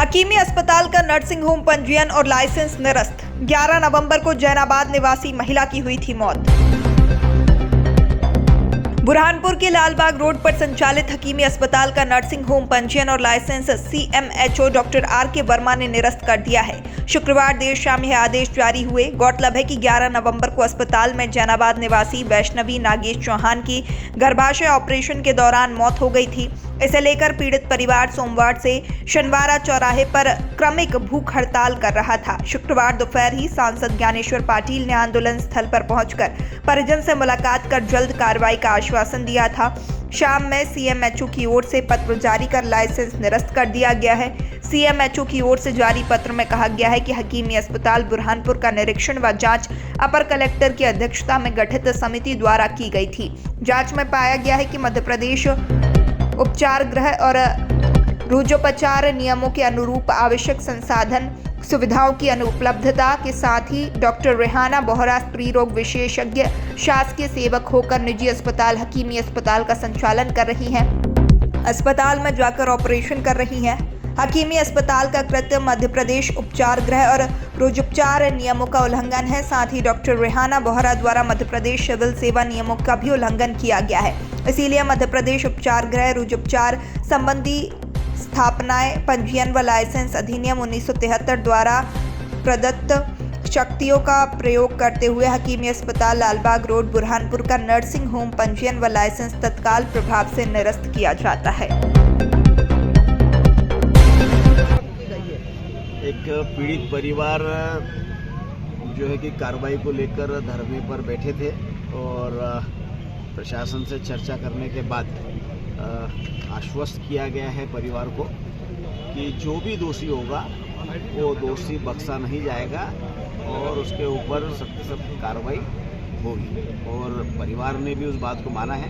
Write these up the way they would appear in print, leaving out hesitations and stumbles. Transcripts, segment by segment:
हकीमी अस्पताल का nursing home पंजीयन और लाइसेंस निरस्त। 11 नवंबर को जैनाबाद निवासी महिला की हुई थी मौत। बुरहानपुर के लालबाग रोड पर संचालित हकीमी अस्पताल का नर्सिंग होम पंजीयन और licence CMHO doctor RK Verma ने निरस्त कर दिया है। शुक्रवार देर शाम यह आदेश जारी हुए। गौरतलब है कि 11 नवंबर को अस्पताल में जैनाबाद निवासी वैष्णवी नागेश चौहान की गर्भाशय ऑपरेशन के दौरान मौत हो गई थी। इसे लेकर पीड़ित परिवार सोमवार से शनिवार चौराहे पर क्रमिक भूख हड़ताल कर रहा था। शुक्रवार दोपहर ही सांसद ज्ञानेश्वर पाटिल ने आंदोलन स्थल पर पहुंचकर परिजन से मुलाकात कर जल्द कार्रवाई का आश्वासन दिया था। शाम में CMHO की ओर से पत्र जारी कर लाइसेंस निरस्त कर दिया गया है। CMHO की ओर से जारी पत्र में कहा गया है कि हकीमी अस्पताल बुरहानपुर का निरीक्षण व जांच अपर कलेक्टर की अध्यक्षता में गठित समिति द्वारा की गई थी। जांच में पाया गया है कि मध्य प्रदेश उपचार गृह और रुजोपचार नियमों के अनुरूप आवश्यक संसाधन सुविधाओं की अनुपलब्धता के साथ ही डॉक्टर रेहाना बोहरा स्त्री रोग विशेषज्ञ शासकीय सेवक होकर निजी अस्पताल हकीमी अस्पताल का संचालन कर रही हैं। अस्पताल में जाकर ऑपरेशन कर रही हैं। हकीमी अस्पताल का कृत्य मध्य प्रदेश उपचार गृह और रुजोपचार नियमों का उल्लंघन है। साथ ही डॉक्टर रेहाना बोहरा द्वारा मध्य प्रदेश सिविल सेवा नियमों का भी उल्लंघन किया गया है। इसीलिए मध्य प्रदेश उपचार गृह रुजोपचार संबंधी स्थापनाएं पंजीयन व लाइसेंस अधिनियम 1973 द्वारा प्रदत्त शक्तियों का प्रयोग करते हुए हकीमी अस्पताल लालबाग रोड बुरहानपुर का नर्सिंग होम पंजीयन व लाइसेंस तत्काल प्रभाव से निरस्त किया जाता है। एक पीड़ित परिवार जो है कि कार्रवाई को लेकर धरने पर बैठे थे और प्रशासन से चर्चा करने के बाद आश्वस्त किया गया है परिवार को कि जो भी दोषी होगा वो दोषी बख्शा नहीं जाएगा और उसके ऊपर सख्त से सख्त कार्रवाई होगी। और परिवार ने भी उस बात को माना है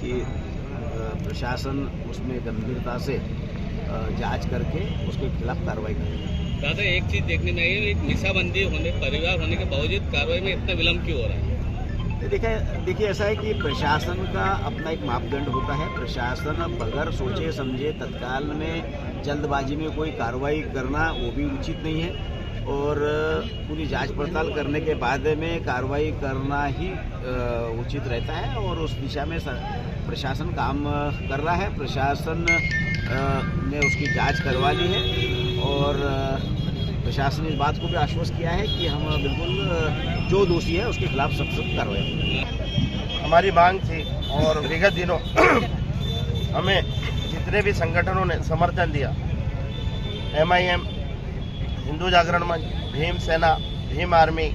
कि प्रशासन उसमें गंभीरता से जांच करके उसके खिलाफ कार्रवाई करेगी। दादा, एक चीज़ देखने में आई है, एक निशाबंदी होने परिवार होने के बावजूद कार्रवाई में इतना विलम्ब क्यों हो रहा है? देखिए ऐसा है कि प्रशासन का अपना एक मापदंड होता है। प्रशासन बगैर सोचे समझे तत्काल में जल्दबाजी में कोई कार्रवाई करना वो भी उचित नहीं है और पूरी जांच पड़ताल करने के बाद में कार्रवाई करना ही उचित रहता है और उस दिशा में प्रशासन काम कर रहा है। प्रशासन ने उसकी जांच करवा ली है और प्रशासन ने इस बात को भी आश्वस्त किया है कि हम बिल्कुल जो दोषी है उसके खिलाफ सख्त कार्रवाई करेंगे। हमारी मांग थी और विगत दिनों हमें जितने भी संगठनों ने समर्थन दिया, MIM, हिंदू जागरण मंच, भीम सेना, भीम आर्मी,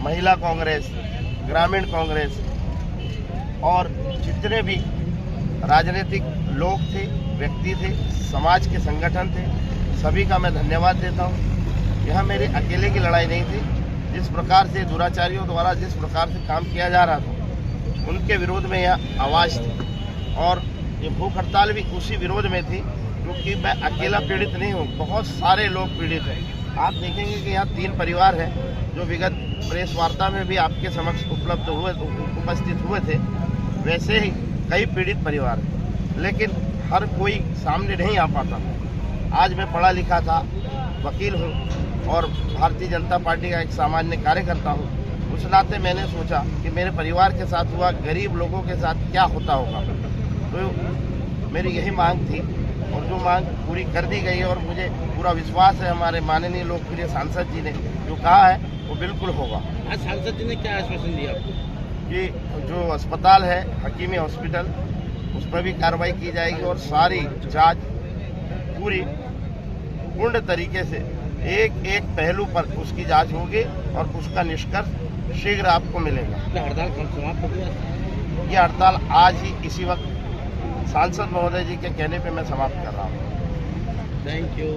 महिला कांग्रेस, ग्रामीण कांग्रेस और जितने भी राजनीतिक लोग थे, व्यक्ति थे, समाज के संगठन थे, सभी का मैं धन्यवाद देता हूँ। यह मेरी अकेले की लड़ाई नहीं थी। जिस प्रकार से दुराचारियों द्वारा जिस प्रकार से काम किया जा रहा था उनके विरोध में यह आवाज़ थी और ये भूख हड़ताल भी उसी विरोध में थी क्योंकि मैं अकेला पीड़ित नहीं हूँ, बहुत सारे लोग पीड़ित हैं। आप देखेंगे कि यहाँ 3 परिवार हैं जो विगत प्रेस वार्ता में भी आपके समक्ष उपस्थित हुए थे। वैसे ही कई पीड़ित परिवार हैं लेकिन हर कोई सामने नहीं आ पाता। आज मैं पढ़ा लिखा था, वकील हूँ और भारतीय जनता पार्टी का एक सामान्य कार्यकर्ता हूँ। उस नाते मैंने सोचा कि मेरे परिवार के साथ हुआ गरीब लोगों के साथ क्या होता होगा, तो मेरी यही मांग थी और जो मांग पूरी कर दी गई है और मुझे पूरा विश्वास है हमारे माननीय लोकप्रिय सांसद जी ने जो कहा है वो बिल्कुल होगा। आज सांसद जी ने क्या आश्वासन दिया आपको? कि जो अस्पताल है हकीमी हॉस्पिटल उस पर भी कार्रवाई की जाएगी और सारी जाँच पूरी पूर्ण तरीके से एक एक पहलू पर उसकी जांच होगी और उसका निष्कर्ष शीघ्र आपको मिलेगा। हड़ताल कब समाप्त हो गया? ये हड़ताल आज ही इसी वक्त सांसद महोदय जी के कहने पे मैं समाप्त कर रहा हूँ। Thank you.